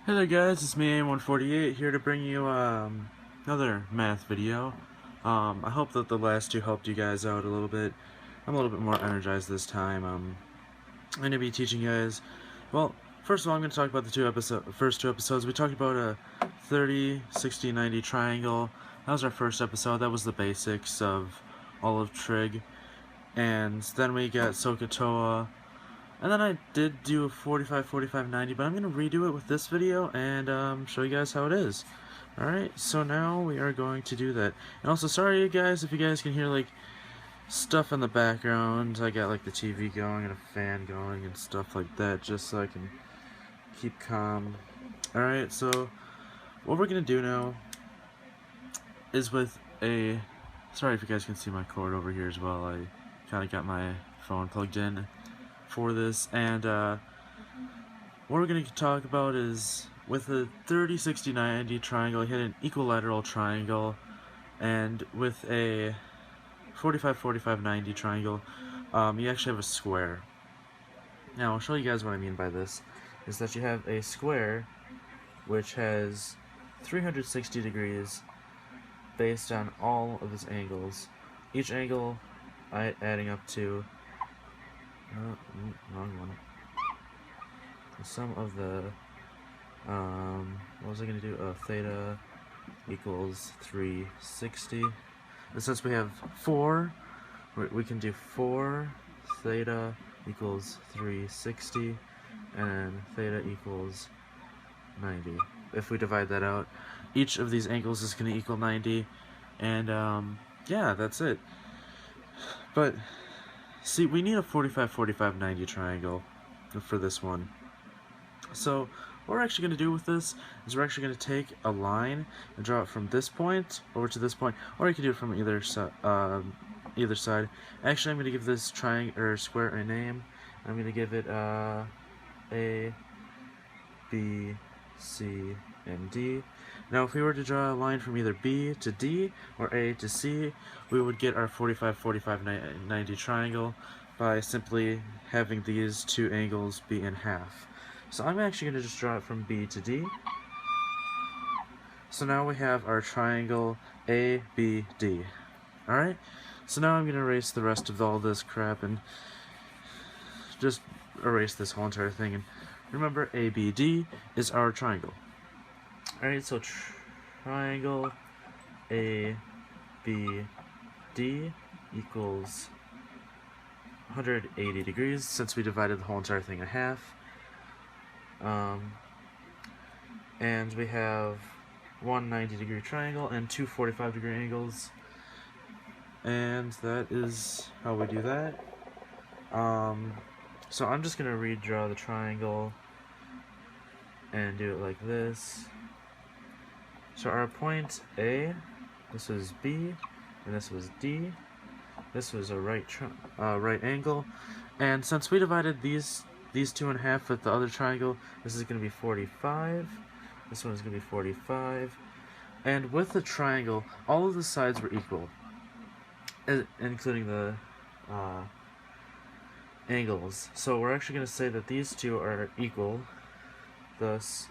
Hey there guys, it's me A148 here to bring you another math video. I hope that the last two helped you guys out a little bit. I'm a little bit more energized this time. I'm going to be teaching you guys, well, first of all I'm going to talk about the first two episodes. We talked about a 30, 60, 90 triangle. That was our first episode. That was the basics of all of Trig. And then we got SOHCAHTOA. And then I did do a 45, 45, 90, but I'm going to redo it with this video and show you guys how it is. Alright, so now we are going to do that. And also, sorry you guys if you guys can hear like stuff in the background. I got like the TV going and a fan going and stuff like that just so I can keep calm. Alright, so what we're going to do now is with a... Sorry if you guys can see my cord over here as well. I kind of got my phone plugged in for this, and what we're going to talk about is with a 30, 60, 90 triangle, you hit an equilateral triangle, and with a 45, 45, 90 triangle, you actually have a square. Now I'll show you guys what I mean by this, is that you have a square which has 360 degrees based on all of its angles, each angle adding up to wrong one. The sum of the what was I gonna do? Theta equals 360. And since we have 4, we can do 4 theta equals 360, and theta equals 90. If we divide that out, each of these angles is gonna equal 90, and yeah, that's it. But see, we need a 45, 45, 90 triangle for this one. So what we're actually going to do with this is we're actually going to take a line and draw it from this point over to this point, or you can do it from either side. Actually, I'm going to give this triangle or square a name. I'm going to give it A, B, C, and D. Now if we were to draw a line from either B to D or A to C, we would get our 45, 45, 90 triangle by simply having these two angles be in half. So I'm actually going to just draw it from B to D. So now we have our triangle ABD. Alright? So now I'm going to erase the rest of all this crap and just erase this whole entire thing. And remember, ABD is our triangle. Alright, so triangle ABD equals 180 degrees, since we divided the whole entire thing in half. And we have one 90-degree triangle and two 45-degree angles. And that is how we do that. So I'm just going to redraw the triangle and do it like this. So our point A, this was B, and this was D. This was a right angle, and since we divided these two in half with the other triangle, this is going to be 45. This one is going to be 45. And with the triangle, all of the sides were equal, including the angles. So we're actually going to say that these two are equal. Thus,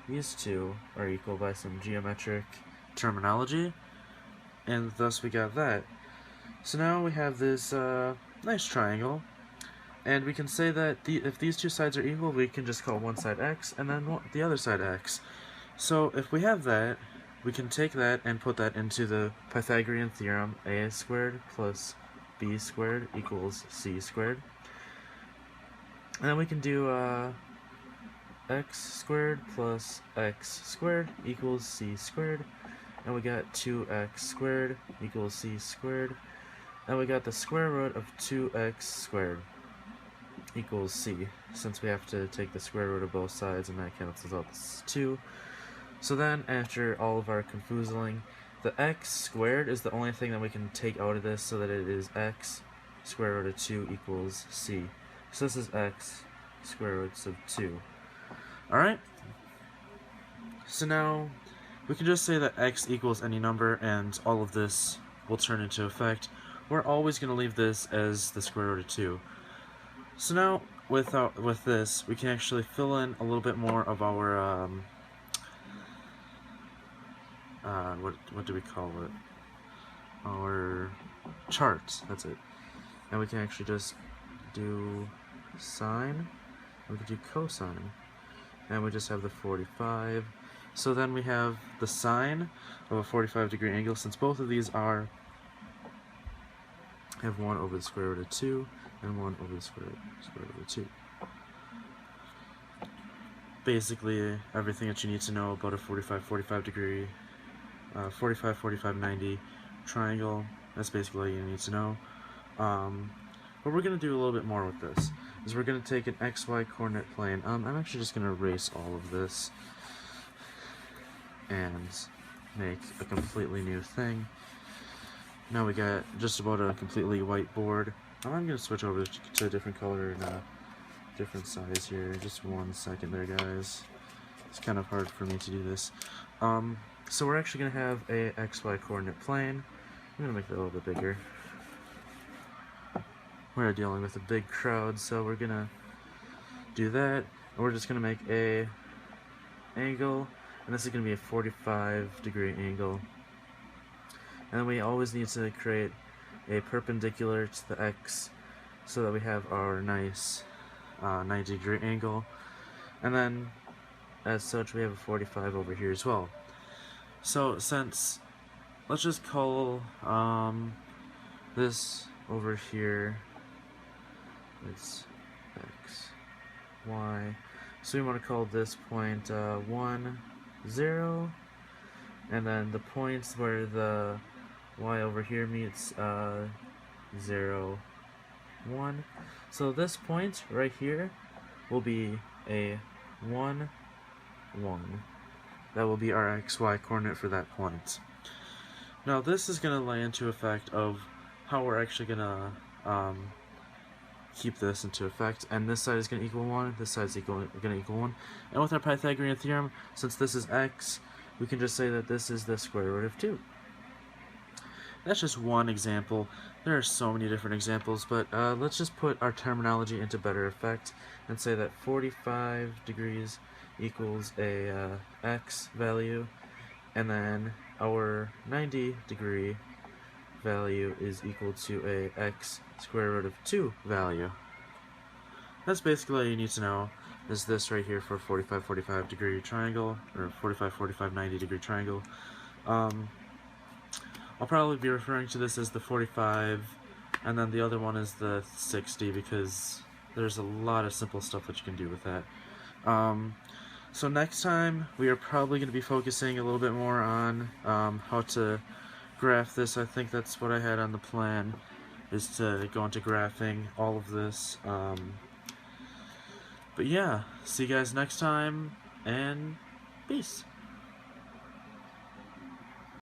these two are equal by some geometric terminology, and thus we got that. So now we have this nice triangle, and we can say that if these two sides are equal, we can just call one side x and then the other side x. So if we have that, we can take that and put that into the Pythagorean theorem, a squared plus b squared equals c squared. And then we can do x squared plus x squared equals c squared, and we got 2x squared equals c squared, and we got the square root of 2x squared equals c, since we have to take the square root of both sides, and that cancels out this 2. So then, after all of our confoozling, the x squared is the only thing that we can take out of this, so that it is x square root of 2 equals c. So this is x square roots of 2. Alright? So now, we can just say that x equals any number, and all of this will turn into effect. We're always going to leave this as the square root of 2. So now, with this, we can actually fill in a little bit more of our what do we call it? Our charts. That's it. And we can actually just do sine. We can do cosine, and we just have the 45. So then we have the sine of a 45-degree angle. Since both of these have 1 over the square root of 2 and 1 over the square root of 2. Basically, everything that you need to know about a 45 degree, 45, 90 triangle. That's basically all you need to know. But we're going to do a little bit more with this. Is we're going to take an XY coordinate plane. I'm actually just going to erase all of this and make a completely new thing. Now we got just about a completely white board. I'm going to switch over to a different color and a different size here. Just 1 second there, guys. It's kind of hard for me to do this. So we're actually going to have a XY coordinate plane. I'm going to make it a little bit bigger. We're dealing with a big crowd, so we're going to do that. And we're just going to make a angle, and this is going to be a 45-degree angle. And then we always need to create a perpendicular to the X so that we have our nice 90-degree angle. And then, as such, we have a 45 over here as well. So, let's just call this over here, it's X, Y. So we want to call this point 1, 0, and then the points where the Y over here meets 0, 1. So this point right here will be a 1, 1. That will be our XY coordinate for that point. Now this is going to lay into effect of how we're actually going to keep this into effect, and this side is going to equal 1, this side is going to equal 1. And with our Pythagorean theorem, since this is x, we can just say that this is the square root of 2. That's just one example. There are so many different examples, but let's just put our terminology into better effect and say that 45 degrees equals a x value, and then our 90-degree value is equal to a x square root of 2 value. That's basically all you need to know, is this right here for 45 degree triangle, or 45 90 degree triangle. I'll probably be referring to this as the 45, and then the other one is the 60, because there's a lot of simple stuff that you can do with that. So next time, we are probably going to be focusing a little bit more on how to graph this. I think that's what I had on the plan, is to go into graphing all of this. But yeah, see you guys next time, and peace.